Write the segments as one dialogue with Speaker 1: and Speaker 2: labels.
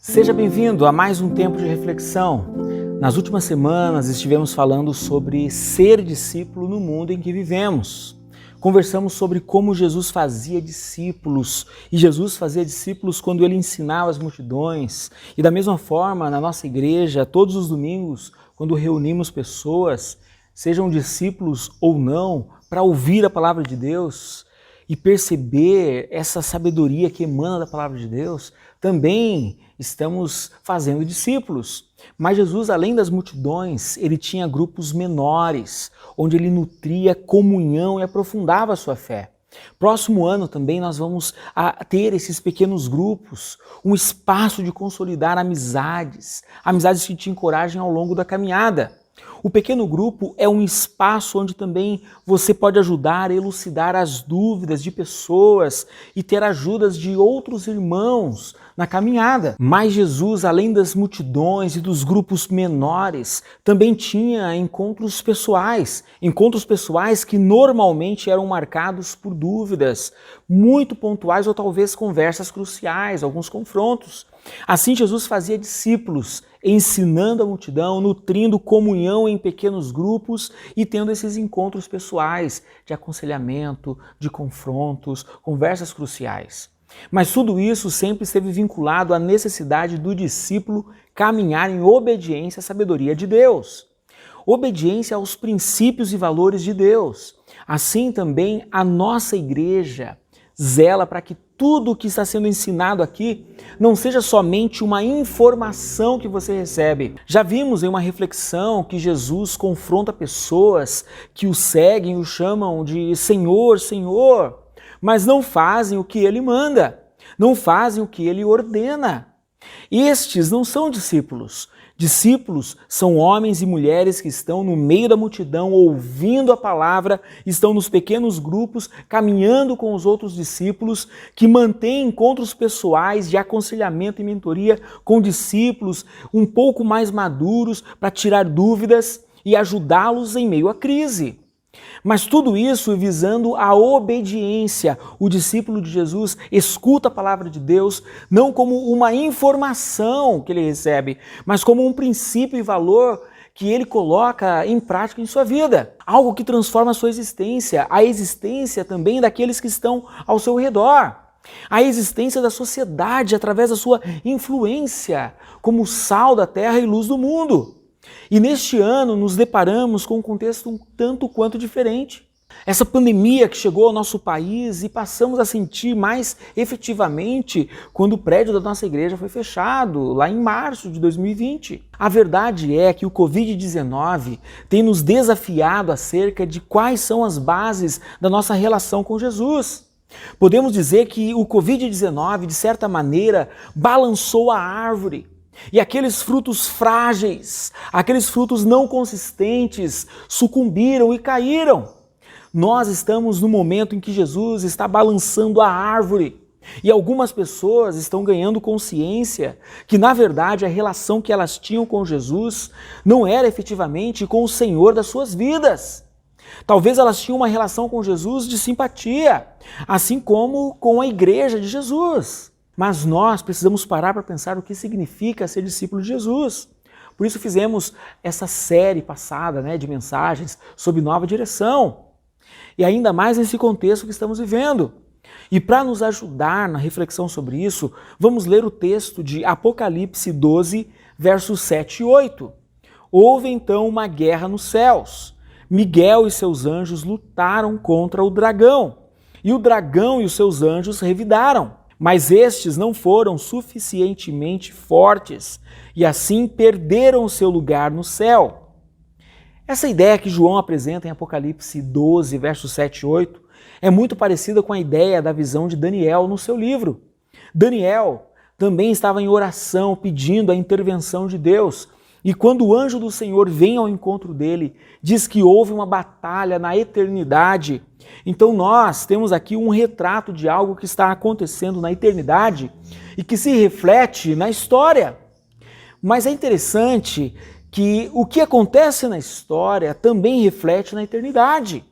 Speaker 1: Seja bem-vindo a mais um tempo de reflexão. Nas últimas semanas estivemos falando sobre ser discípulo no mundo em que vivemos. Conversamos sobre como Jesus fazia discípulos, e Jesus fazia discípulos quando ele ensinava as multidões. E da mesma forma, na nossa igreja, todos os domingos, quando reunimos pessoas, sejam discípulos ou não, para ouvir a palavra de Deus e perceber essa sabedoria que emana da palavra de Deus, também estamos fazendo discípulos. Mas Jesus, além das multidões, ele tinha grupos menores, onde ele nutria comunhão e aprofundava a sua fé. Próximo ano também nós vamos ter esses pequenos grupos, um espaço de consolidar amizades que te encorajam ao longo da caminhada. O pequeno grupo é um espaço onde também você pode ajudar a elucidar as dúvidas de pessoas e ter ajudas de outros irmãos na caminhada. Mas Jesus, além das multidões e dos grupos menores, também tinha encontros pessoais que normalmente eram marcados por dúvidas muito pontuais ou talvez conversas cruciais, alguns confrontos. Assim Jesus fazia discípulos, ensinando a multidão, nutrindo comunhão em pequenos grupos e tendo esses encontros pessoais de aconselhamento, de confrontos, conversas cruciais. Mas tudo isso sempre esteve vinculado à necessidade do discípulo caminhar em obediência à sabedoria de Deus. Obediência aos princípios e valores de Deus. Assim também a nossa igreja zela para que tudo o que está sendo ensinado aqui não seja somente uma informação que você recebe. Já vimos em uma reflexão que Jesus confronta pessoas que o seguem e o chamam de Senhor, Senhor, mas não fazem o que ele manda, não fazem o que ele ordena. Estes não são discípulos. Discípulos são homens e mulheres que estão no meio da multidão, ouvindo a palavra, estão nos pequenos grupos, caminhando com os outros discípulos, que mantêm encontros pessoais de aconselhamento e mentoria com discípulos um pouco mais maduros para tirar dúvidas e ajudá-los em meio à crise. Mas tudo isso visando a obediência. O discípulo de Jesus escuta a palavra de Deus não como uma informação que ele recebe, mas como um princípio e valor que ele coloca em prática em sua vida. Algo que transforma a sua existência, a existência também daqueles que estão ao seu redor. A existência da sociedade através da sua influência como sal da terra e luz do mundo. E neste ano nos deparamos com um contexto um tanto quanto diferente. Essa pandemia que chegou ao nosso país e passamos a sentir mais efetivamente quando o prédio da nossa igreja foi fechado, lá em março de 2020. A verdade é que o Covid-19 tem nos desafiado acerca de quais são as bases da nossa relação com Jesus. Podemos dizer que o Covid-19, de certa maneira, balançou a árvore. E aqueles frutos frágeis, aqueles frutos não consistentes, sucumbiram e caíram. Nós estamos no momento em que Jesus está balançando a árvore. E algumas pessoas estão ganhando consciência que, na verdade, a relação que elas tinham com Jesus não era efetivamente com o Senhor das suas vidas. Talvez elas tinham uma relação com Jesus de simpatia, assim como com a igreja de Jesus. Mas nós precisamos parar para pensar o que significa ser discípulo de Jesus. Por isso fizemos essa série passada, de mensagens sobre nova direção. E ainda mais nesse contexto que estamos vivendo. E para nos ajudar na reflexão sobre isso, vamos ler o texto de Apocalipse 12, versos 7 e 8. Houve então uma guerra nos céus. Miguel e seus anjos lutaram contra o dragão. E o dragão e os seus anjos revidaram. Mas estes não foram suficientemente fortes e assim perderam o seu lugar no céu. Essa ideia que João apresenta em Apocalipse 12, versos 7 e 8, é muito parecida com a ideia da visão de Daniel no seu livro. Daniel também estava em oração pedindo a intervenção de Deus. E quando o anjo do Senhor vem ao encontro dele, diz que houve uma batalha na eternidade. Então nós temos aqui um retrato de algo que está acontecendo na eternidade e que se reflete na história. Mas é interessante que o que acontece na história também reflete na eternidade.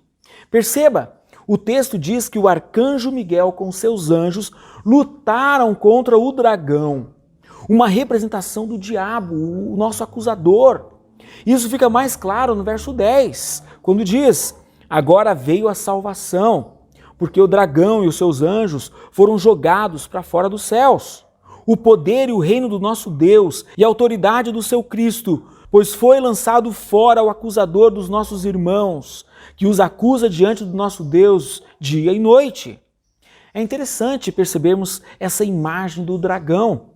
Speaker 1: Perceba, o texto diz que o arcanjo Miguel com seus anjos lutaram contra o dragão. uma representação do diabo, o nosso acusador. Isso fica mais claro no verso 10, quando diz: agora veio a salvação, porque o dragão e os seus anjos foram jogados para fora dos céus. O poder e o reino do nosso Deus e a autoridade do seu Cristo, pois foi lançado fora o acusador dos nossos irmãos, que os acusa diante do nosso Deus dia e noite. É interessante percebermos essa imagem do dragão.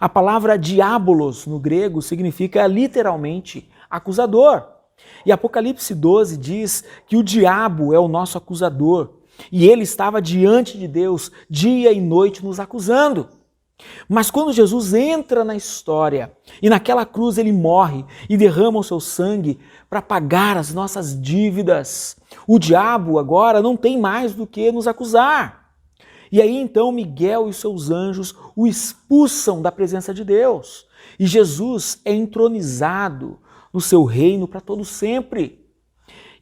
Speaker 1: A palavra diabolos no grego significa literalmente acusador. E Apocalipse 12 diz que o diabo é o nosso acusador e ele estava diante de Deus dia e noite nos acusando. Mas quando Jesus entra na história e naquela cruz ele morre e derrama o seu sangue para pagar as nossas dívidas, o diabo agora não tem mais do que nos acusar. E aí então Miguel e os seus anjos o expulsam da presença de Deus. E Jesus é entronizado no seu reino para todo sempre.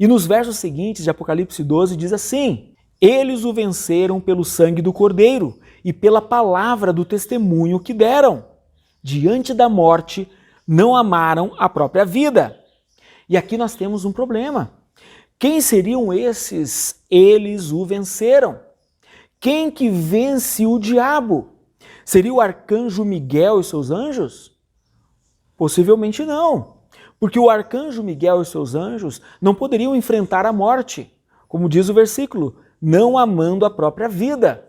Speaker 1: E nos versos seguintes de Apocalipse 12 diz assim: eles o venceram pelo sangue do Cordeiro e pela palavra do testemunho que deram. Diante da morte, não amaram a própria vida. E aqui nós temos um problema. Quem seriam esses? Eles o venceram. Quem que vence o diabo? Seria o arcanjo Miguel e seus anjos? Possivelmente não, porque o arcanjo Miguel e seus anjos não poderiam enfrentar a morte, como diz o versículo, não amando a própria vida.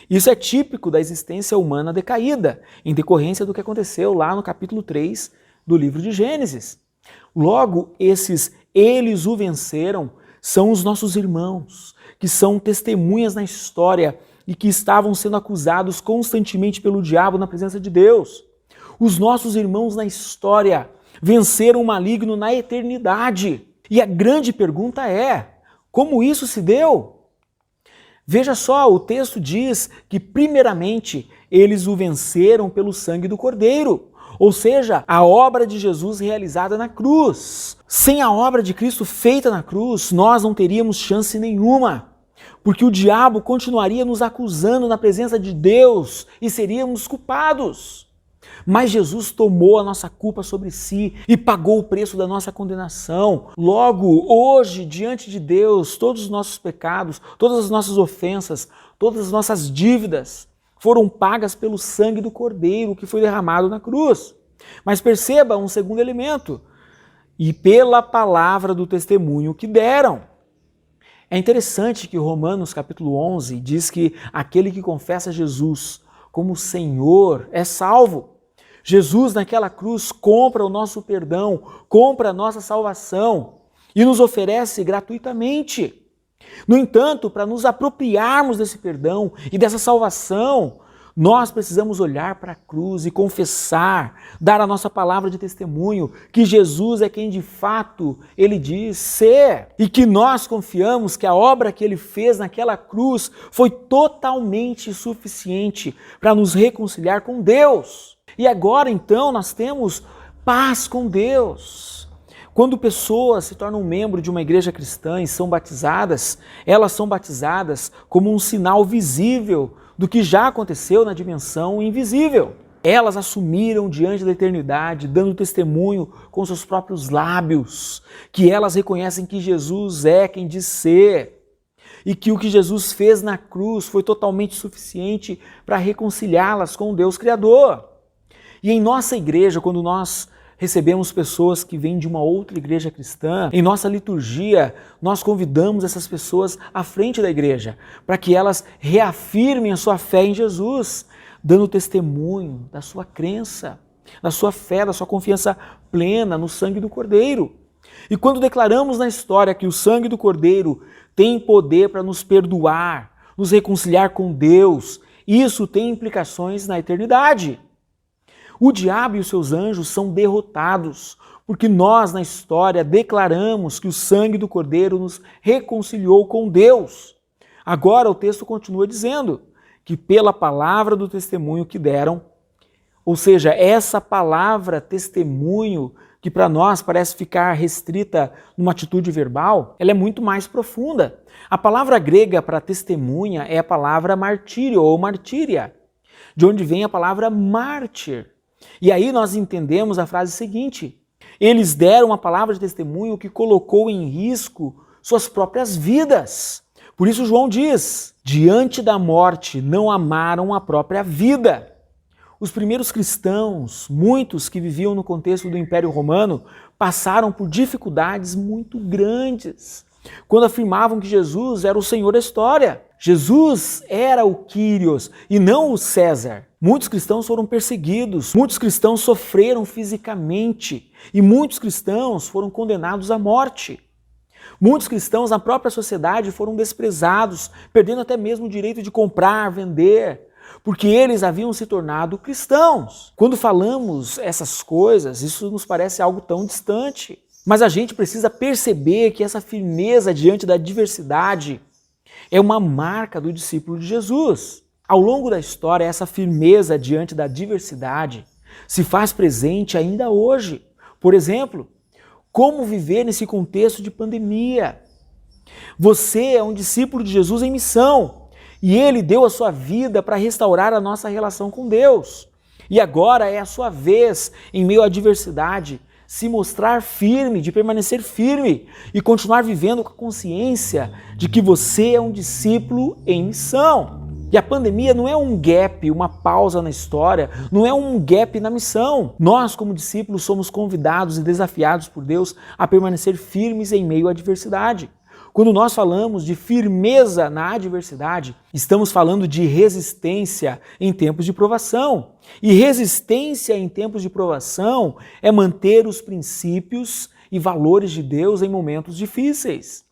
Speaker 1: Isso é típico da existência humana decaída, em decorrência do que aconteceu lá no capítulo 3 do livro de Gênesis. Logo, eles o venceram, são os nossos irmãos, que são testemunhas na história e que estavam sendo acusados constantemente pelo diabo na presença de Deus. Os nossos irmãos na história venceram o maligno na eternidade. E a grande pergunta é: como isso se deu? Veja só, o texto diz que primeiramente eles o venceram pelo sangue do Cordeiro, ou seja, a obra de Jesus realizada na cruz. Sem a obra de Cristo feita na cruz, nós não teríamos chance nenhuma, porque o diabo continuaria nos acusando na presença de Deus e seríamos culpados. Mas Jesus tomou a nossa culpa sobre si e pagou o preço da nossa condenação. Logo, hoje, diante de Deus, todos os nossos pecados, todas as nossas ofensas, todas as nossas dívidas foram pagas pelo sangue do Cordeiro que foi derramado na cruz. Mas perceba um segundo elemento: e pela palavra do testemunho que deram. É interessante que Romanos capítulo 11 diz que aquele que confessa Jesus como Senhor é salvo. Jesus naquela cruz compra o nosso perdão, compra a nossa salvação e nos oferece gratuitamente. No entanto, para nos apropriarmos desse perdão e dessa salvação, nós precisamos olhar para a cruz e confessar, dar a nossa palavra de testemunho que Jesus é quem de fato ele diz ser e que nós confiamos que a obra que ele fez naquela cruz foi totalmente suficiente para nos reconciliar com Deus. E agora então nós temos paz com Deus. Quando pessoas se tornam membro de uma igreja cristã e são batizadas, elas são batizadas como um sinal visível do que já aconteceu na dimensão invisível. Elas assumiram diante da eternidade, dando testemunho com seus próprios lábios, que elas reconhecem que Jesus é quem diz ser e que o que Jesus fez na cruz foi totalmente suficiente para reconciliá-las com o Deus Criador. E em nossa igreja, quando nós recebemos pessoas que vêm de uma outra igreja cristã, em nossa liturgia, nós convidamos essas pessoas à frente da igreja, para que elas reafirmem a sua fé em Jesus, dando testemunho da sua crença, da sua fé, da sua confiança plena no sangue do Cordeiro. E quando declaramos na história que o sangue do Cordeiro tem poder para nos perdoar, nos reconciliar com Deus, isso tem implicações na eternidade. O diabo e os seus anjos são derrotados, porque nós, na história, declaramos que o sangue do Cordeiro nos reconciliou com Deus. Agora o texto continua dizendo que pela palavra do testemunho que deram, ou seja, essa palavra testemunho, que para nós parece ficar restrita numa atitude verbal, ela é muito mais profunda. A palavra grega para testemunha é a palavra martírio ou martíria, de onde vem a palavra mártir. E aí nós entendemos a frase seguinte: eles deram uma palavra de testemunho que colocou em risco suas próprias vidas. Por isso João diz: diante da morte não amaram a própria vida. Os primeiros cristãos, muitos que viviam no contexto do Império Romano, passaram por dificuldades muito grandes quando afirmavam que Jesus era o Senhor da história. Jesus era o Kyrios e não o César. Muitos cristãos foram perseguidos, muitos cristãos sofreram fisicamente e muitos cristãos foram condenados à morte. Muitos cristãos na própria sociedade foram desprezados, perdendo até mesmo o direito de comprar, vender, porque eles haviam se tornado cristãos. Quando falamos essas coisas, isso nos parece algo tão distante. Mas a gente precisa perceber que essa firmeza diante da adversidade é uma marca do discípulo de Jesus. Ao longo da história, essa firmeza diante da adversidade se faz presente ainda hoje. Por exemplo, como viver nesse contexto de pandemia? Você é um discípulo de Jesus em missão e ele deu a sua vida para restaurar a nossa relação com Deus. E agora é a sua vez, em meio à adversidade, se mostrar firme, de permanecer firme e continuar vivendo com a consciência de que você é um discípulo em missão. E a pandemia não é um gap, uma pausa na história, não é um gap na missão. Nós, como discípulos, somos convidados e desafiados por Deus a permanecer firmes em meio à adversidade. Quando nós falamos de firmeza na adversidade, estamos falando de resistência em tempos de provação. E resistência em tempos de provação é manter os princípios e valores de Deus em momentos difíceis.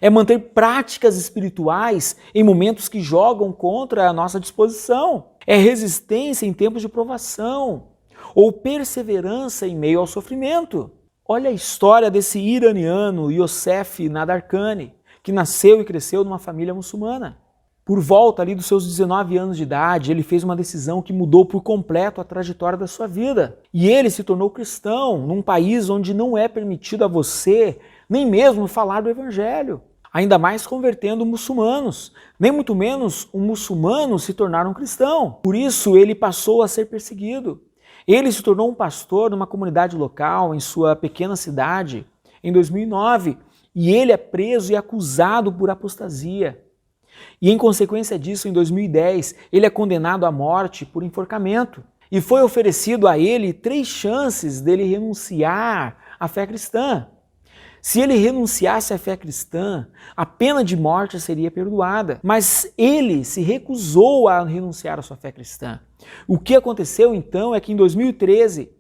Speaker 1: É manter práticas espirituais em momentos que jogam contra a nossa disposição. É resistência em tempos de provação ou perseverança em meio ao sofrimento. Olha a história desse iraniano Youssef Nadarkhani, que nasceu e cresceu numa família muçulmana. Por volta ali dos seus 19 anos de idade, ele fez uma decisão que mudou por completo a trajetória da sua vida. E ele se tornou cristão num país onde não é permitido a você nem mesmo falar do evangelho. Ainda mais convertendo muçulmanos, nem muito menos um muçulmano se tornar um cristão. Por isso ele passou a ser perseguido. Ele se tornou um pastor numa comunidade local, em sua pequena cidade, em 2009, e ele é preso e acusado por apostasia. E em consequência disso, em 2010, ele é condenado à morte por enforcamento. E foi oferecido a ele 3 chances dele renunciar à fé cristã. Se ele renunciasse à fé cristã, a pena de morte seria perdoada. Mas ele se recusou a renunciar à sua fé cristã. O que aconteceu então é que em 2013,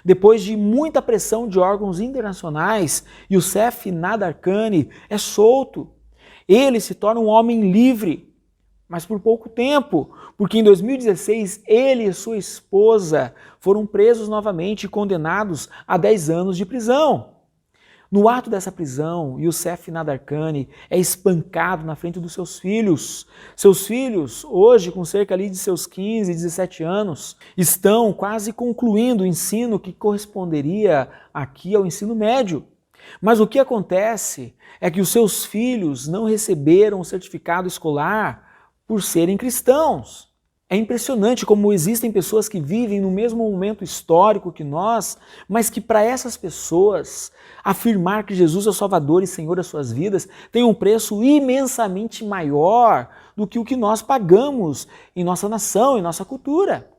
Speaker 1: depois de muita pressão de órgãos internacionais, Youssef Nadarkhani é solto. Ele se torna um homem livre, mas por pouco tempo, porque em 2016 ele e sua esposa foram presos novamente e condenados a 10 anos de prisão. No ato dessa prisão, Youssef Nadarkhani é espancado na frente dos seus filhos. Seus filhos, hoje com cerca ali de seus 15, 17 anos, estão quase concluindo o ensino que corresponderia aqui ao ensino médio. Mas o que acontece é que os seus filhos não receberam o certificado escolar por serem cristãos. É impressionante como existem pessoas que vivem no mesmo momento histórico que nós, mas que para essas pessoas afirmar que Jesus é o Salvador e Senhor das suas vidas tem um preço imensamente maior do que o que nós pagamos em nossa nação, em nossa cultura.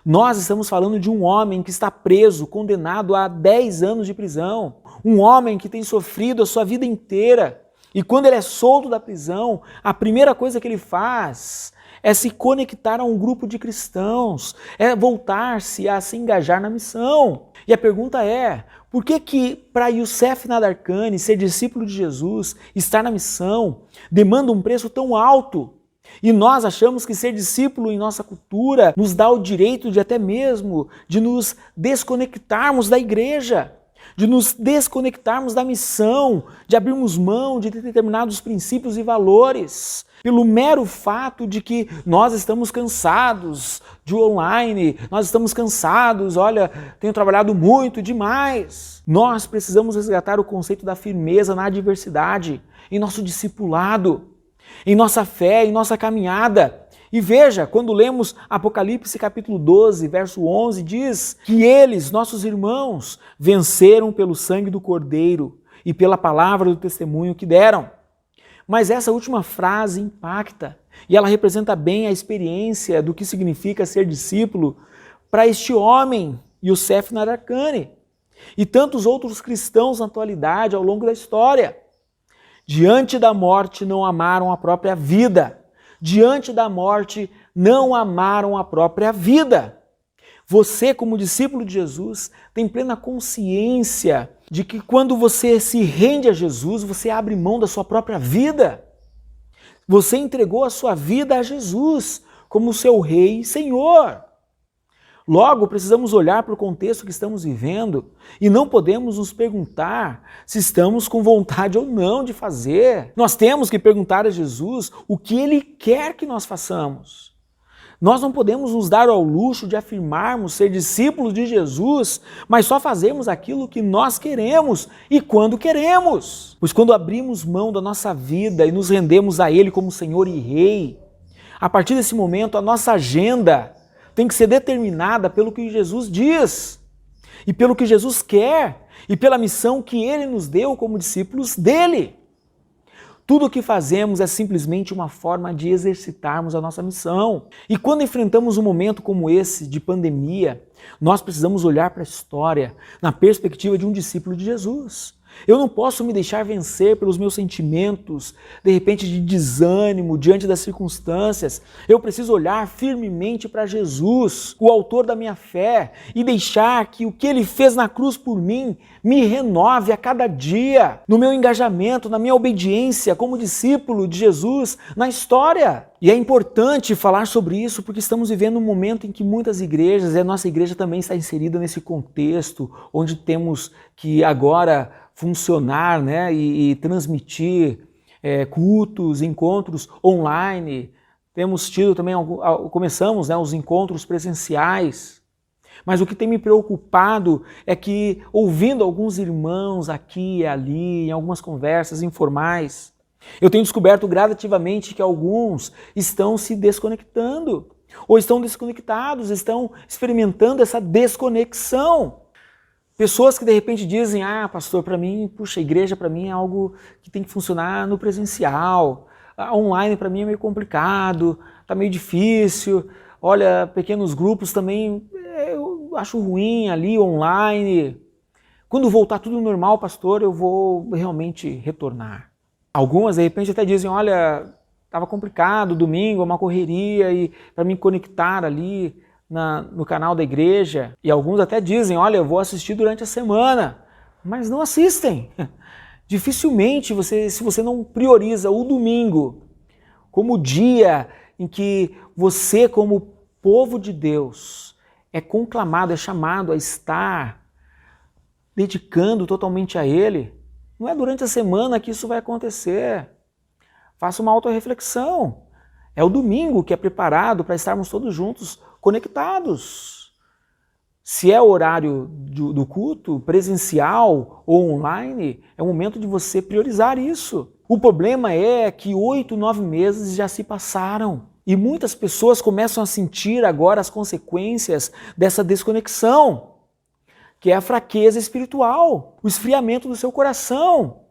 Speaker 1: Nós estamos falando de um homem que está preso, condenado a 10 anos de prisão, um homem que tem sofrido a sua vida inteira e quando ele é solto da prisão, a primeira coisa que ele faz é se conectar a um grupo de cristãos, é voltar-se a se engajar na missão. E a pergunta é, por que para Youssef Nadarkhani ser discípulo de Jesus, estar na missão, demanda um preço tão alto? E nós achamos que ser discípulo em nossa cultura nos dá o direito de até mesmo de nos desconectarmos da igreja, de nos desconectarmos da missão, de abrirmos mão de determinados princípios e valores, pelo mero fato de que nós estamos cansados de online, nós estamos cansados, olha, tenho trabalhado muito demais. Nós precisamos resgatar o conceito da firmeza na adversidade, em nosso discipulado, em nossa fé, em nossa caminhada. E veja, quando lemos Apocalipse capítulo 12, verso 11, diz que eles, nossos irmãos, venceram pelo sangue do Cordeiro e pela palavra do testemunho que deram. Mas essa última frase impacta e ela representa bem a experiência do que significa ser discípulo para este homem, Yosef Nadarkhani, e tantos outros cristãos na atualidade ao longo da história. Diante da morte não amaram a própria vida. Diante da morte não amaram a própria vida. Você, como discípulo de Jesus, tem plena consciência de que quando você se rende a Jesus, você abre mão da sua própria vida. Você entregou a sua vida a Jesus como seu Rei e Senhor. Logo, precisamos olhar para o contexto que estamos vivendo e não podemos nos perguntar se estamos com vontade ou não de fazer. Nós temos que perguntar a Jesus o que Ele quer que nós façamos. Nós não podemos nos dar ao luxo de afirmarmos ser discípulos de Jesus, mas só fazemos aquilo que nós queremos e quando queremos. Pois quando abrimos mão da nossa vida e nos rendemos a Ele como Senhor e Rei, a partir desse momento a nossa agenda tem que ser determinada pelo que Jesus diz, e pelo que Jesus quer, e pela missão que Ele nos deu como discípulos dEle. Tudo o que fazemos é simplesmente uma forma de exercitarmos a nossa missão. E quando enfrentamos um momento como esse, de pandemia, nós precisamos olhar para a história na perspectiva de um discípulo de Jesus. Eu não posso me deixar vencer pelos meus sentimentos, de repente de desânimo, diante das circunstâncias. Eu preciso olhar firmemente para Jesus, o autor da minha fé, e deixar que o que Ele fez na cruz por mim me renove a cada dia, no meu engajamento, na minha obediência como discípulo de Jesus na história. E é importante falar sobre isso porque estamos vivendo um momento em que muitas igrejas, e a nossa igreja também está inserida nesse contexto, onde temos que agora funcionar, né, e transmitir cultos, encontros online. Temos tido também, começamos, né, os encontros presenciais. Mas o que tem me preocupado é que, ouvindo alguns irmãos aqui e ali, em algumas conversas informais, eu tenho descoberto gradativamente que alguns estão se desconectando, ou estão desconectados, estão experimentando essa desconexão. Pessoas que de repente dizem, pastor, para mim, puxa, a igreja para mim é algo que tem que funcionar no presencial, online para mim é meio complicado, tá meio difícil, olha, pequenos grupos também eu acho ruim ali, online. Quando voltar tudo normal, pastor, eu vou realmente retornar. Algumas de repente até dizem, olha, estava complicado, domingo, uma correria, e para me conectar ali no canal da igreja, e alguns até dizem, olha, eu vou assistir durante a semana, mas não assistem. Dificilmente, se você não prioriza o domingo como o dia em que você, como povo de Deus, é conclamado, é chamado a estar dedicando totalmente a Ele, não é durante a semana que isso vai acontecer. Faça uma autorreflexão. É o domingo que é preparado para estarmos todos juntos conectados. Se é o horário do culto, presencial ou online, é o momento de você priorizar isso. O problema é que 8, 9 meses já se passaram e muitas pessoas começam a sentir agora as consequências dessa desconexão, que é a fraqueza espiritual, o esfriamento do seu coração.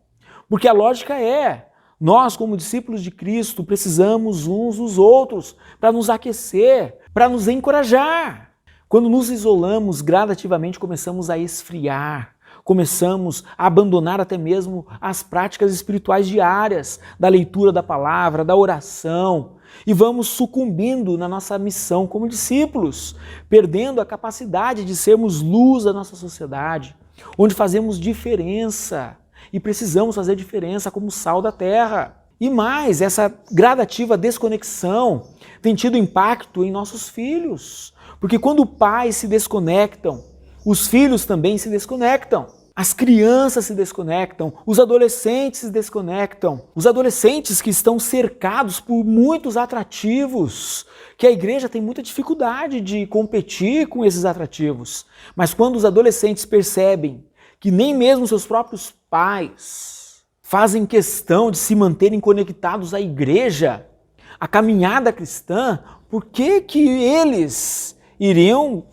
Speaker 1: Porque a lógica é, nós, como discípulos de Cristo, precisamos uns dos outros para nos aquecer, para nos encorajar. Quando nos isolamos, gradativamente começamos a esfriar, começamos a abandonar até mesmo as práticas espirituais diárias, da leitura da palavra, da oração, e vamos sucumbindo na nossa missão como discípulos, perdendo a capacidade de sermos luz da nossa sociedade, onde fazemos diferença. E precisamos fazer diferença como sal da terra. E mais, essa gradativa desconexão tem tido impacto em nossos filhos. Porque quando pais se desconectam, os filhos também se desconectam. As crianças se desconectam, os adolescentes se desconectam. Os adolescentes que estão cercados por muitos atrativos, que a igreja tem muita dificuldade de competir com esses atrativos. Mas quando os adolescentes percebem que nem mesmo seus próprios pais fazem questão de se manterem conectados à igreja, a caminhada cristã, por que que eles iriam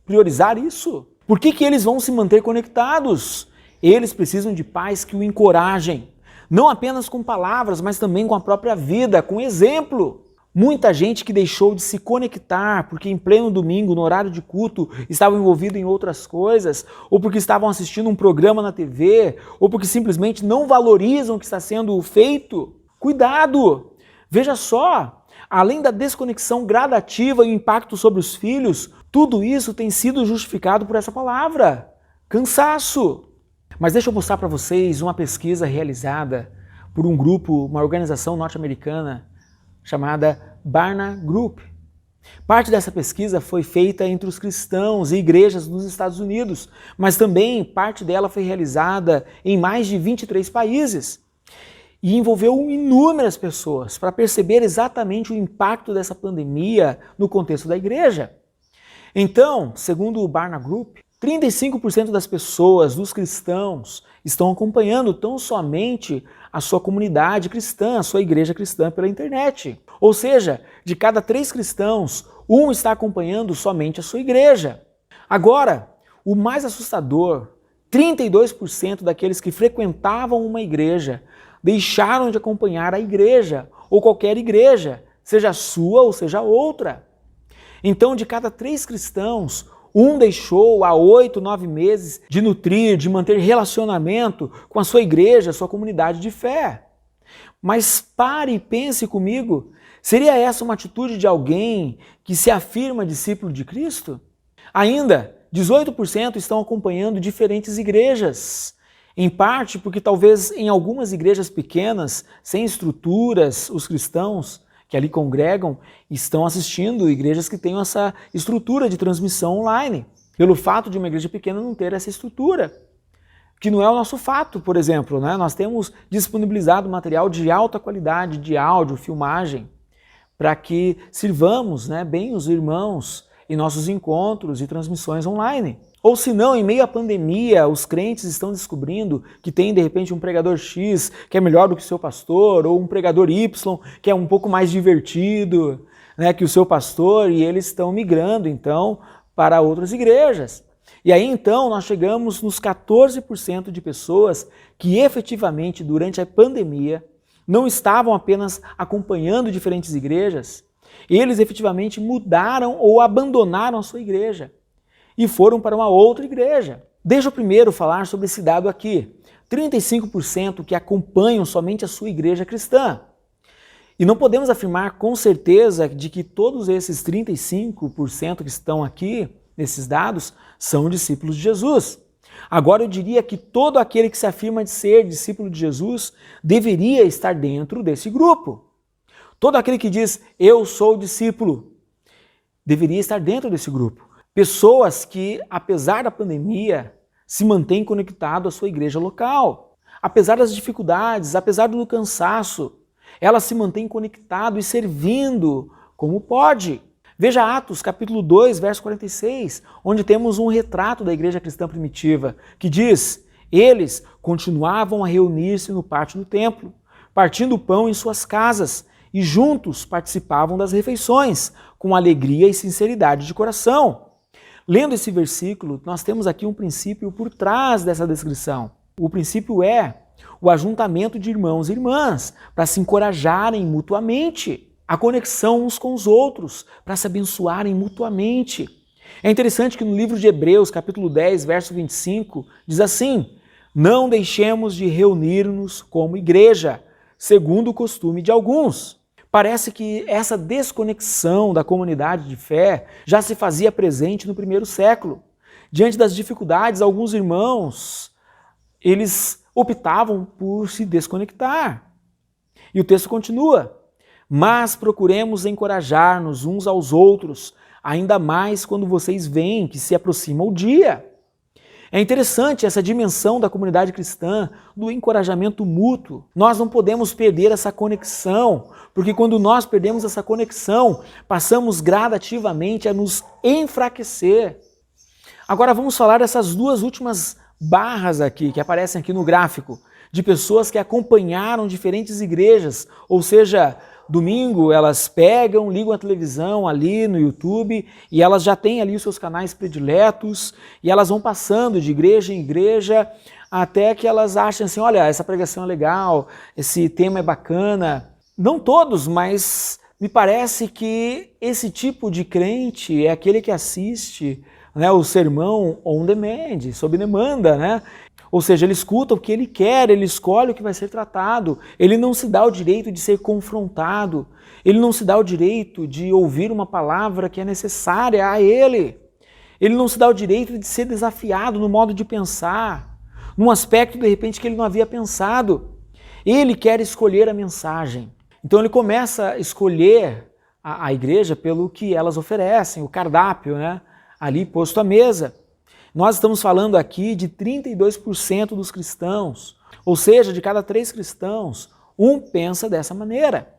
Speaker 1: priorizar isso? Por que que eles vão se manter conectados? Eles precisam de pais que o encorajem, não apenas com palavras, mas também com a própria vida, com exemplo. Muita gente que deixou de se conectar porque em pleno domingo, no horário de culto, estavam envolvidos em outras coisas, ou porque estavam assistindo um programa na TV, ou porque simplesmente não valorizam o que está sendo feito. Cuidado! Veja só, além da desconexão gradativa e o impacto sobre os filhos, tudo isso tem sido justificado por essa palavra: cansaço. Mas deixa eu mostrar para vocês uma pesquisa realizada por um grupo, uma organização norte-americana chamada Barna Group. Parte dessa pesquisa foi feita entre os cristãos e igrejas nos Estados Unidos, mas também parte dela foi realizada em mais de 23 países e envolveu inúmeras pessoas para perceber exatamente o impacto dessa pandemia no contexto da igreja. Então, segundo o Barna Group, 35% das pessoas, dos cristãos, estão acompanhando tão somente a sua comunidade cristã, a sua igreja cristã pela internet. Ou seja, de cada 3 cristãos, 1 está acompanhando somente a sua igreja. Agora, o mais assustador, 32% daqueles que frequentavam uma igreja deixaram de acompanhar a igreja, ou qualquer igreja, seja a sua ou seja outra. Então, de cada 3 cristãos, 1 deixou há 8, 9 meses de nutrir, de manter relacionamento com a sua igreja, sua comunidade de fé. Mas pare e pense comigo, seria essa uma atitude de alguém que se afirma discípulo de Cristo? Ainda, 18% estão acompanhando diferentes igrejas, em parte porque talvez em algumas igrejas pequenas, sem estruturas, os cristãos que ali congregam estão assistindo igrejas que tenham essa estrutura de transmissão online, pelo fato de uma igreja pequena não ter essa estrutura, que não é o nosso fato, por exemplo, né? Nós temos disponibilizado material de alta qualidade, de áudio, filmagem, para que sirvamos, né, bem os irmãos em nossos encontros e transmissões online. Ou se não, em meio à pandemia, os crentes estão descobrindo que tem de repente um pregador X que é melhor do que o seu pastor, ou um pregador Y que é um pouco mais divertido, né, que o seu pastor, e eles estão migrando então para outras igrejas. E aí então nós chegamos nos 14% de pessoas que efetivamente durante a pandemia não estavam apenas acompanhando diferentes igrejas, eles efetivamente mudaram ou abandonaram a sua igreja e foram para uma outra igreja. Deixa eu primeiro falar sobre esse dado aqui. 35% que acompanham somente a sua igreja cristã. E não podemos afirmar com certeza de que todos esses 35% que estão aqui, nesses dados, são discípulos de Jesus. Agora eu diria que todo aquele que se afirma de ser discípulo de Jesus deveria estar dentro desse grupo. Todo aquele que diz, eu sou discípulo, deveria estar dentro desse grupo. Pessoas que, apesar da pandemia, se mantêm conectadas à sua igreja local. Apesar das dificuldades, apesar do cansaço, elas se mantêm conectadas e servindo como pode. Veja Atos, capítulo 2, verso 46, onde temos um retrato da igreja cristã primitiva, que diz, eles continuavam a reunir-se no pátio do templo, partindo o pão em suas casas, e juntos participavam das refeições, com alegria e sinceridade de coração. Lendo esse versículo, nós temos aqui um princípio por trás dessa descrição. O princípio é o ajuntamento de irmãos e irmãs para se encorajarem mutuamente, a conexão uns com os outros para se abençoarem mutuamente. É interessante que no livro de Hebreus, capítulo 10, verso 25, diz assim, não deixemos de reunir-nos como igreja, segundo o costume de alguns. Parece que essa desconexão da comunidade de fé já se fazia presente no primeiro século. Diante das dificuldades, alguns irmãos, eles optavam por se desconectar. E o texto continua, mas procuremos encorajar-nos uns aos outros, ainda mais quando vocês veem que se aproxima o dia. É interessante essa dimensão da comunidade cristã, do encorajamento mútuo. Nós não podemos perder essa conexão, porque quando nós perdemos essa conexão, passamos gradativamente a nos enfraquecer. Agora vamos falar dessas duas últimas barras aqui, que aparecem aqui no gráfico, de pessoas que acompanharam diferentes igrejas, ou seja, domingo elas pegam, ligam a televisão ali no YouTube e elas já têm ali os seus canais prediletos e elas vão passando de igreja em igreja até que elas acham assim, olha, essa pregação é legal, esse tema é bacana. Não todos, mas me parece que esse tipo de crente é aquele que assiste, né, o sermão on demand, sob demanda, né? Ou seja, ele escuta o que ele quer, ele escolhe o que vai ser tratado, ele não se dá o direito de ser confrontado, ele não se dá o direito de ouvir uma palavra que é necessária a ele não se dá o direito de ser desafiado no modo de pensar, num aspecto de repente que ele não havia pensado. Ele quer escolher a mensagem. Então ele começa a escolher a igreja pelo que elas oferecem, o cardápio, né, ali posto à mesa. Nós estamos falando aqui de 32% dos cristãos, ou seja, de cada 3 cristãos, um pensa dessa maneira.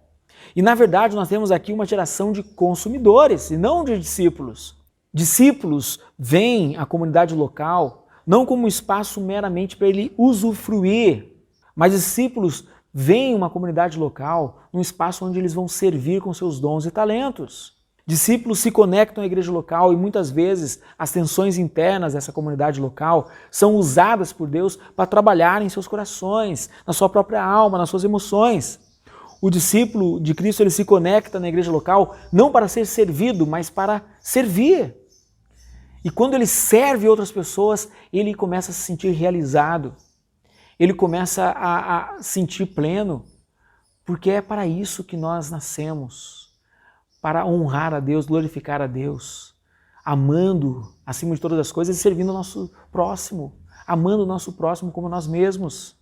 Speaker 1: E na verdade nós temos aqui uma geração de consumidores e não de discípulos. Discípulos veem a comunidade local não como um espaço meramente para ele usufruir, mas discípulos veem uma comunidade local num espaço onde eles vão servir com seus dons e talentos. Discípulos se conectam à igreja local e muitas vezes as tensões internas dessa comunidade local são usadas por Deus para trabalhar em seus corações, na sua própria alma, nas suas emoções. O discípulo de Cristo ele se conecta na igreja local não para ser servido, mas para servir. E quando ele serve outras pessoas, ele começa a se sentir realizado. Ele começa a sentir pleno, porque é para isso que nós nascemos. Para honrar a Deus, glorificar a Deus, amando acima de todas as coisas e servindo o nosso próximo, amando o nosso próximo como nós mesmos.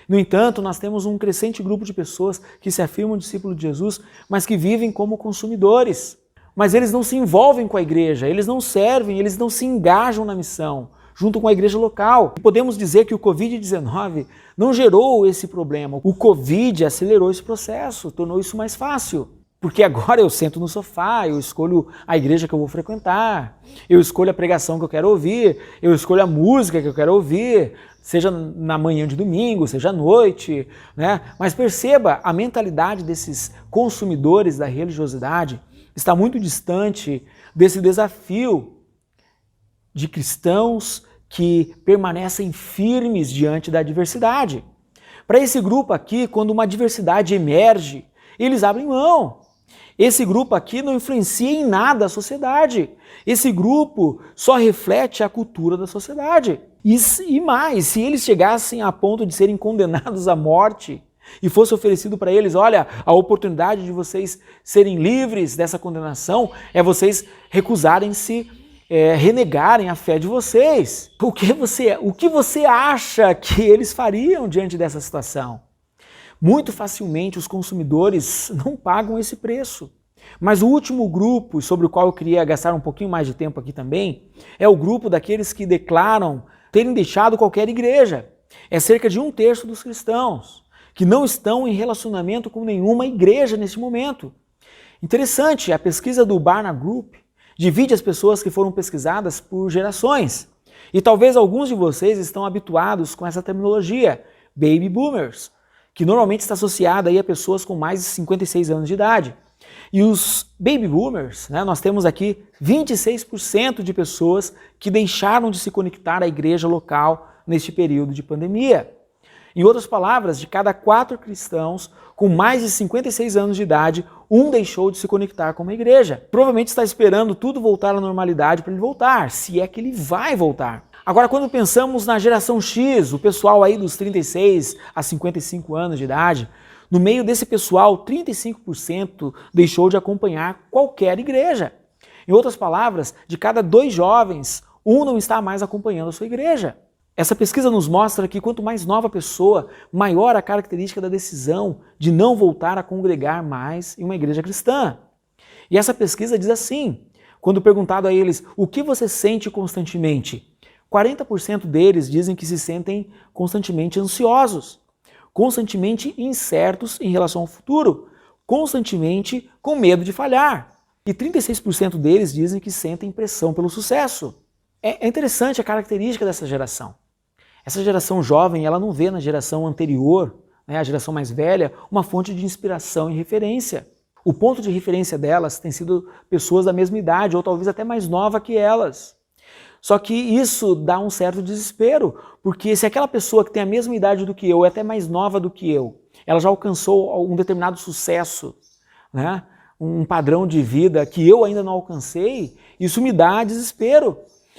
Speaker 1: No entanto, nós temos um crescente grupo de pessoas que se afirmam discípulos de Jesus, mas que vivem como consumidores. Mas eles não se envolvem com a igreja, eles não servem, eles não se engajam na missão, junto com a igreja local. Podemos dizer que o Covid-19 não gerou esse problema. O Covid acelerou esse processo, tornou isso mais fácil. Porque agora eu sento no sofá, eu escolho a igreja que eu vou frequentar, eu escolho a pregação que eu quero ouvir, eu escolho a música que eu quero ouvir, seja na manhã de domingo, seja à noite, né? Mas perceba, a mentalidade desses consumidores da religiosidade está muito distante desse desafio de cristãos que permanecem firmes diante da adversidade. Para esse grupo aqui, quando uma adversidade emerge, eles abrem mão. Esse grupo aqui não influencia em nada a sociedade. Esse grupo só reflete a cultura da sociedade. E mais, se eles chegassem a ponto de serem condenados à morte e fosse oferecido para eles, olha, a oportunidade de vocês serem livres dessa condenação é vocês recusarem-se, renegarem a fé de vocês. O que você acha que eles fariam diante dessa situação? Muito facilmente os consumidores não pagam esse preço. Mas o último grupo, sobre o qual eu queria gastar um pouquinho mais de tempo aqui também, é o grupo daqueles que declaram terem deixado qualquer igreja. É cerca de 1/3 dos cristãos que não estão em relacionamento com nenhuma igreja nesse momento. Interessante, a pesquisa do Barna Group divide as pessoas que foram pesquisadas por gerações. E talvez alguns de vocês estão habituados com essa terminologia, baby boomers, que normalmente está associada aí a pessoas com mais de 56 anos de idade. E os baby boomers, né, nós temos aqui 26% de pessoas que deixaram de se conectar à igreja local neste período de pandemia. Em outras palavras, de cada 4 cristãos com mais de 56 anos de idade, um deixou de se conectar com uma igreja. Provavelmente está esperando tudo voltar à normalidade para ele voltar, se é que ele vai voltar. Agora, quando pensamos na geração X, o pessoal aí dos 36 a 55 anos de idade, no meio desse pessoal, 35% deixou de acompanhar qualquer igreja. Em outras palavras, de cada 2 jovens, um não está mais acompanhando a sua igreja. Essa pesquisa nos mostra que quanto mais nova a pessoa, maior a característica da decisão de não voltar a congregar mais em uma igreja cristã. E essa pesquisa diz assim, quando perguntado a eles, o que você sente constantemente? 40% deles dizem que se sentem constantemente ansiosos, constantemente incertos em relação ao futuro, constantemente com medo de falhar. E 36% deles dizem que sentem pressão pelo sucesso. É interessante a característica dessa geração. Essa geração jovem, ela não vê na geração anterior né, a geração mais velha, uma fonte de inspiração e referência. O ponto de referência delas tem sido pessoas da mesma idade, ou talvez até mais nova que elas. Só que isso dá um certo desespero, porque se aquela pessoa que tem a mesma idade do que eu, é até mais nova do que eu, ela já alcançou um determinado sucesso, né? Um padrão de vida que eu ainda não alcancei, isso me dá desespero.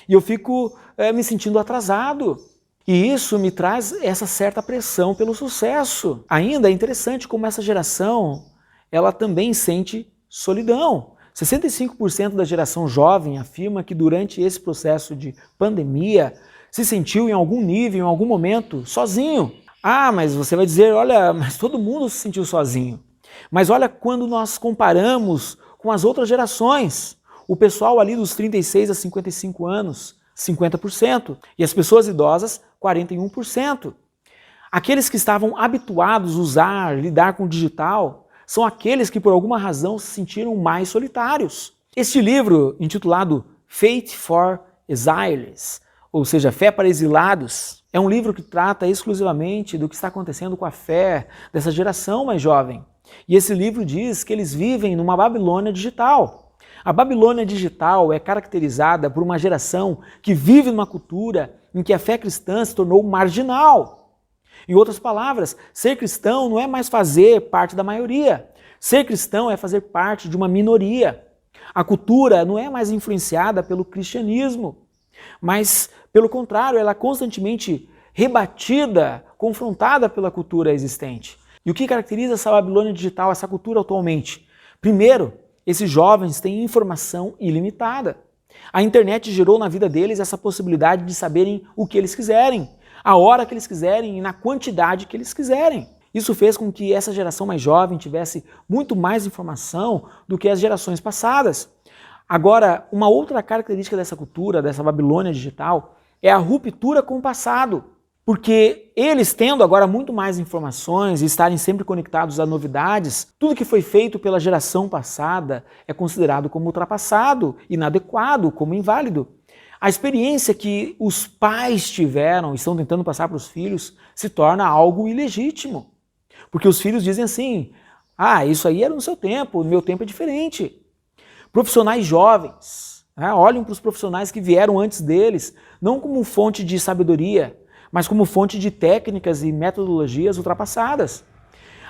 Speaker 1: E eu fico me sentindo atrasado. E isso me traz essa certa pressão pelo sucesso. Ainda é interessante como essa geração, ela também sente solidão. 65% da geração jovem afirma que durante esse processo de pandemia se sentiu em algum nível, em algum momento, sozinho. Ah, mas você vai dizer, olha, mas todo mundo se sentiu sozinho. Mas olha quando nós comparamos com as outras gerações. O pessoal ali dos 36 a 55 anos, 50%. E as pessoas idosas, 41%. Aqueles que estavam habituados a usar, lidar com o digital, são aqueles que por alguma razão se sentiram mais solitários. Este livro, intitulado Faith for Exiles, ou seja, Fé para Exilados, é um livro que trata exclusivamente do que está acontecendo com a fé dessa geração mais jovem. E esse livro diz que eles vivem numa Babilônia digital. A Babilônia digital é caracterizada por uma geração que vive numa cultura em que a fé cristã se tornou marginal. Em outras palavras, ser cristão não é mais fazer parte da maioria. Ser cristão é fazer parte de uma minoria. A cultura não é mais influenciada pelo cristianismo, mas, pelo contrário, ela é constantemente rebatida, confrontada pela cultura existente. E o que caracteriza essa Babilônia digital, essa cultura atualmente? Primeiro, esses jovens têm informação ilimitada. A internet gerou na vida deles essa possibilidade de saberem o que eles quiserem, a hora que eles quiserem e na quantidade que eles quiserem. Isso fez com que essa geração mais jovem tivesse muito mais informação do que as gerações passadas. Agora, uma outra característica dessa cultura, dessa Babilônia digital, é a ruptura com o passado. Porque eles, tendo agora muito mais informações e estarem sempre conectados a novidades, tudo que foi feito pela geração passada é considerado como ultrapassado, inadequado, como inválido. A experiência que os pais tiveram e estão tentando passar para os filhos se torna algo ilegítimo. Porque os filhos dizem assim, isso aí era no seu tempo, no meu tempo é diferente. Profissionais jovens, olhem para os profissionais que vieram antes deles, não como fonte de sabedoria, mas como fonte de técnicas e metodologias ultrapassadas.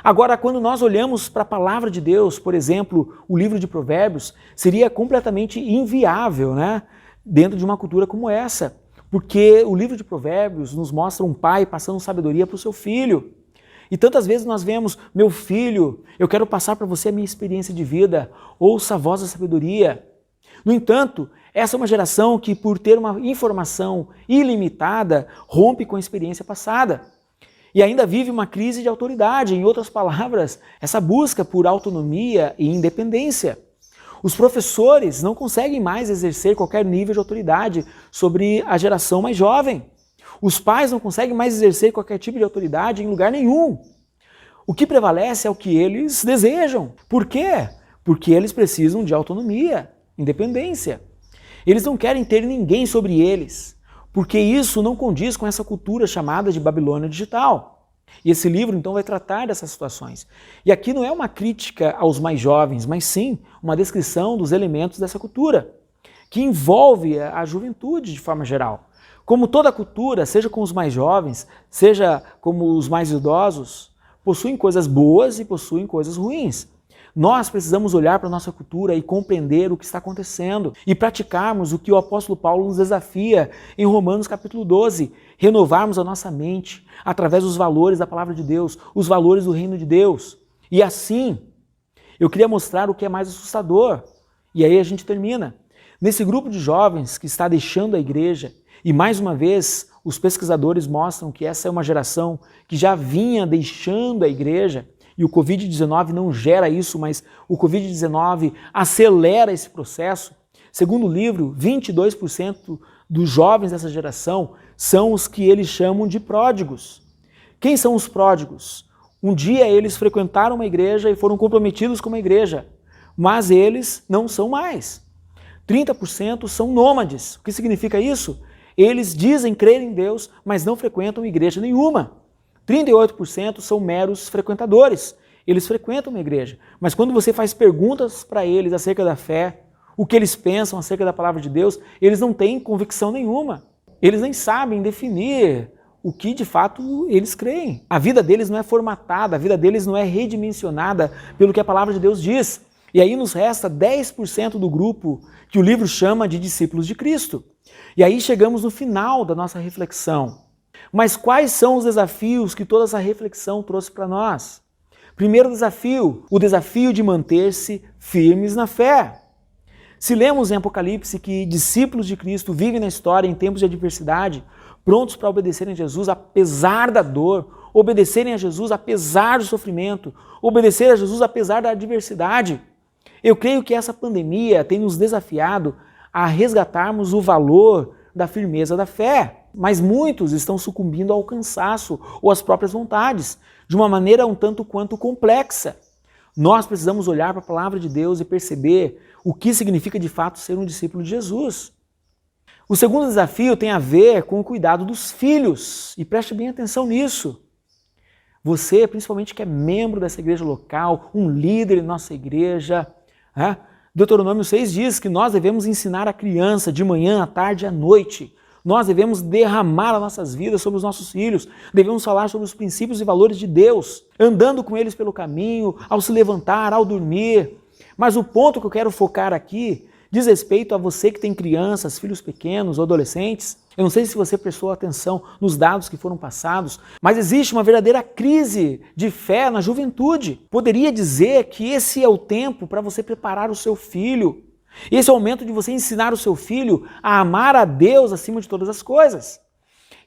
Speaker 1: Agora, quando nós olhamos para a palavra de Deus, por exemplo, o livro de Provérbios, seria completamente inviável, dentro de uma cultura como essa, porque o livro de Provérbios nos mostra um pai passando sabedoria para o seu filho. E tantas vezes nós vemos, meu filho, eu quero passar para você a minha experiência de vida, ouça a voz da sabedoria. No entanto, essa é uma geração que, por ter uma informação ilimitada, rompe com a experiência passada. E ainda vive uma crise de autoridade, em outras palavras, essa busca por autonomia e independência. Os professores não conseguem mais exercer qualquer nível de autoridade sobre a geração mais jovem. Os pais não conseguem mais exercer qualquer tipo de autoridade em lugar nenhum. O que prevalece é o que eles desejam. Por quê? Porque eles precisam de autonomia, independência. Eles não querem ter ninguém sobre eles, porque isso não condiz com essa cultura chamada de Babilônia digital. E esse livro, então, vai tratar dessas situações. E aqui não é uma crítica aos mais jovens, mas sim uma descrição dos elementos dessa cultura, que envolve a juventude de forma geral. Como toda cultura, seja com os mais jovens, seja como os mais idosos, possuem coisas boas e possuem coisas ruins. Nós precisamos olhar para a nossa cultura e compreender o que está acontecendo e praticarmos o que o apóstolo Paulo nos desafia em Romanos capítulo 12, renovarmos a nossa mente através dos valores da palavra de Deus, os valores do reino de Deus. E assim, eu queria mostrar o que é mais assustador. E aí a gente termina. Nesse grupo de jovens que está deixando a igreja, e mais uma vez os pesquisadores mostram que essa é uma geração que já vinha deixando a igreja, e o Covid-19 não gera isso, mas o Covid-19 acelera esse processo. Segundo o livro, 22% dos jovens dessa geração são os que eles chamam de pródigos. Quem são os pródigos? Um dia eles frequentaram uma igreja e foram comprometidos com uma igreja, mas eles não são mais. 30% são nômades. O que significa isso? Eles dizem crer em Deus, mas não frequentam igreja nenhuma. 38% são meros frequentadores. Eles frequentam uma igreja, mas quando você faz perguntas para eles acerca da fé, o que eles pensam acerca da palavra de Deus, eles não têm convicção nenhuma. Eles nem sabem definir o que de fato eles creem. A vida deles não é formatada, a vida deles não é redimensionada pelo que a palavra de Deus diz. E aí nos resta 10% do grupo que o livro chama de discípulos de Cristo. E aí chegamos no final da nossa reflexão. Mas quais são os desafios que toda essa reflexão trouxe para nós? Primeiro desafio, o desafio de manter-se firmes na fé. Se lemos em Apocalipse que discípulos de Cristo vivem na história em tempos de adversidade, prontos para obedecerem a Jesus apesar da dor, obedecerem a Jesus apesar do sofrimento, obedecer a Jesus apesar da adversidade. Eu creio que essa pandemia tem nos desafiado a resgatarmos o valor da firmeza da fé. Mas muitos estão sucumbindo ao cansaço ou às próprias vontades, de uma maneira um tanto quanto complexa. Nós precisamos olhar para a palavra de Deus e perceber o que significa de fato ser um discípulo de Jesus. O segundo desafio tem a ver com o cuidado dos filhos, e preste bem atenção nisso. Você, principalmente que é membro dessa igreja local, um líder em nossa igreja, Deuteronômio 6 diz que nós devemos ensinar a criança de manhã, à tarde e à noite. Nós devemos derramar as nossas vidas sobre os nossos filhos, devemos falar sobre os princípios e valores de Deus, andando com eles pelo caminho, ao se levantar, ao dormir. Mas o ponto que eu quero focar aqui diz respeito a você que tem crianças, filhos pequenos ou adolescentes. Eu não sei se você prestou atenção nos dados que foram passados, mas existe uma verdadeira crise de fé na juventude. Poderia dizer que esse é o tempo para você preparar o seu filho. Esse é o momento de você ensinar o seu filho a amar a Deus acima de todas as coisas.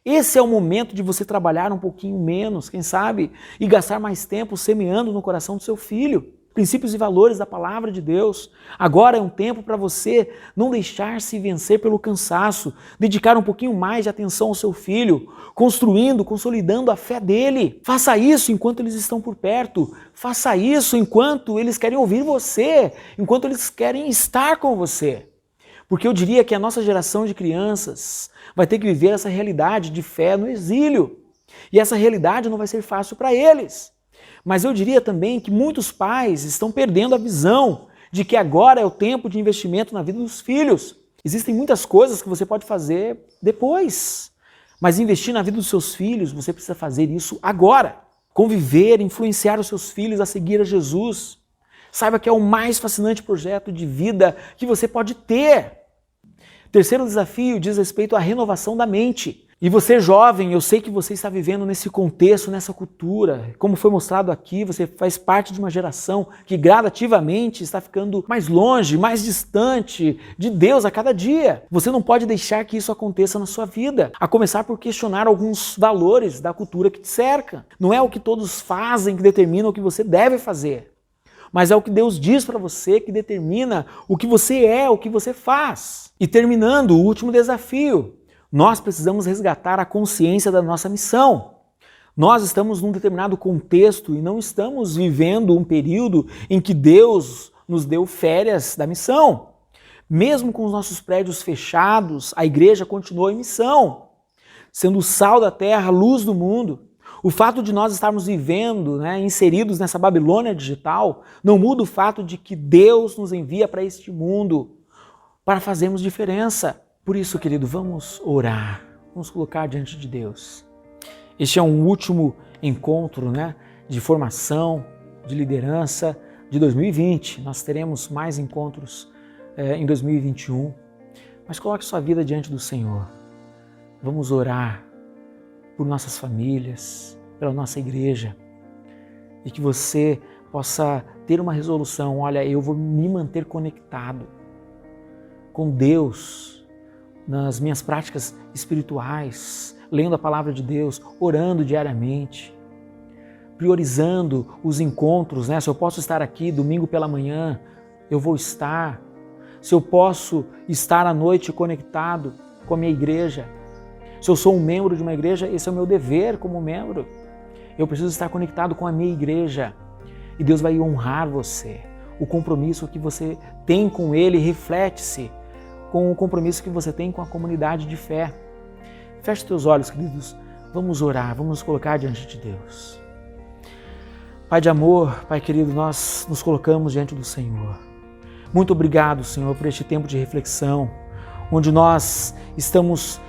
Speaker 1: Esse é o momento de você trabalhar um pouquinho menos, quem sabe, e gastar mais tempo semeando no coração do seu filho princípios e valores da palavra de Deus. Agora é um tempo para você não deixar-se vencer pelo cansaço, dedicar um pouquinho mais de atenção ao seu filho, construindo, consolidando a fé dele. Faça isso enquanto eles estão por perto, faça isso enquanto eles querem ouvir você, enquanto eles querem estar com você. Porque eu diria que a nossa geração de crianças vai ter que viver essa realidade de fé no exílio. E essa realidade não vai ser fácil para eles. Mas eu diria também que muitos pais estão perdendo a visão de que agora é o tempo de investimento na vida dos filhos. Existem muitas coisas que você pode fazer depois, mas investir na vida dos seus filhos, você precisa fazer isso agora. Conviver, influenciar os seus filhos a seguir a Jesus. Saiba que é o mais fascinante projeto de vida que você pode ter. Terceiro desafio diz respeito à renovação da mente. E você jovem, eu sei que você está vivendo nesse contexto, nessa cultura. Como foi mostrado aqui, você faz parte de uma geração que gradativamente está ficando mais longe, mais distante de Deus a cada dia. Você não pode deixar que isso aconteça na sua vida. A começar por questionar alguns valores da cultura que te cerca. Não é o que todos fazem que determina o que você deve fazer. Mas é o que Deus diz para você que determina o que você é, o que você faz. E terminando, o último desafio. Nós precisamos resgatar a consciência da nossa missão. Nós estamos num determinado contexto e não estamos vivendo um período em que Deus nos deu férias da missão. Mesmo com os nossos prédios fechados, a igreja continuou em missão, sendo o sal da terra, a luz do mundo. O fato de nós estarmos vivendo, inseridos nessa Babilônia digital, não muda o fato de que Deus nos envia para este mundo para fazermos diferença. Por isso, querido, vamos orar, vamos colocar diante de Deus. Este é um último encontro, de formação, de liderança de 2020. Nós teremos mais encontros em 2021. Mas coloque sua vida diante do Senhor. Vamos orar por nossas famílias, pela nossa igreja. E que você possa ter uma resolução. Olha, eu vou me manter conectado com Deus nas minhas práticas espirituais, lendo a palavra de Deus, orando diariamente, priorizando os encontros, Se eu posso estar aqui domingo pela manhã, eu vou estar. Se eu posso estar à noite conectado com a minha igreja, se eu sou um membro de uma igreja, esse é o meu dever como membro. Eu preciso estar conectado com a minha igreja e Deus vai honrar você. O compromisso que você tem com Ele reflete-se com o compromisso que você tem com a comunidade de fé. Feche teus olhos, queridos. Vamos orar, vamos nos colocar diante de Deus. Pai de amor, Pai querido, nós nos colocamos diante do Senhor. Muito obrigado, Senhor, por este tempo de reflexão, onde nós estamos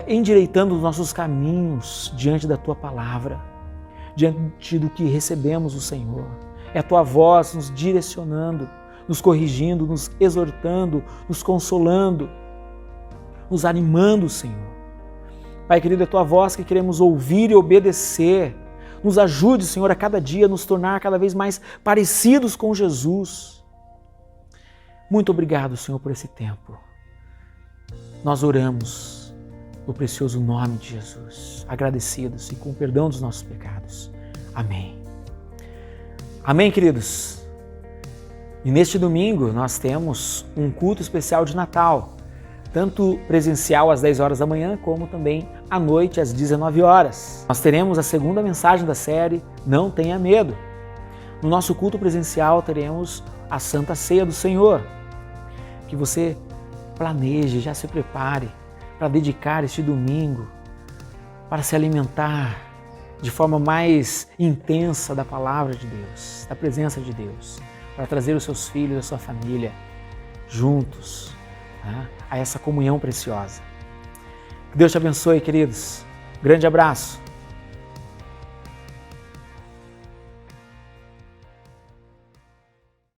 Speaker 1: endireitando os nossos caminhos diante da Tua palavra, diante do que recebemos do Senhor. É a Tua voz nos direcionando, nos corrigindo, nos exortando, nos consolando, nos animando, Senhor. Pai querido, é a Tua voz que queremos ouvir e obedecer. Nos ajude, Senhor, a cada dia nos tornar cada vez mais parecidos com Jesus. Muito obrigado, Senhor, por esse tempo. Nós oramos no precioso nome de Jesus, agradecidos e com o perdão dos nossos pecados. Amém. Amém, queridos? E neste domingo nós temos um culto especial de Natal, tanto presencial às 10 horas da manhã, como também à noite às 19 horas. Nós teremos a segunda mensagem da série Não Tenha Medo. No nosso culto presencial teremos a Santa Ceia do Senhor. Que você planeje, já se prepare para dedicar este domingo para se alimentar de forma mais intensa da palavra de Deus, da presença de Deus, para trazer os seus filhos, a sua família juntos, né, a essa comunhão preciosa. Que Deus te abençoe, queridos. Grande abraço.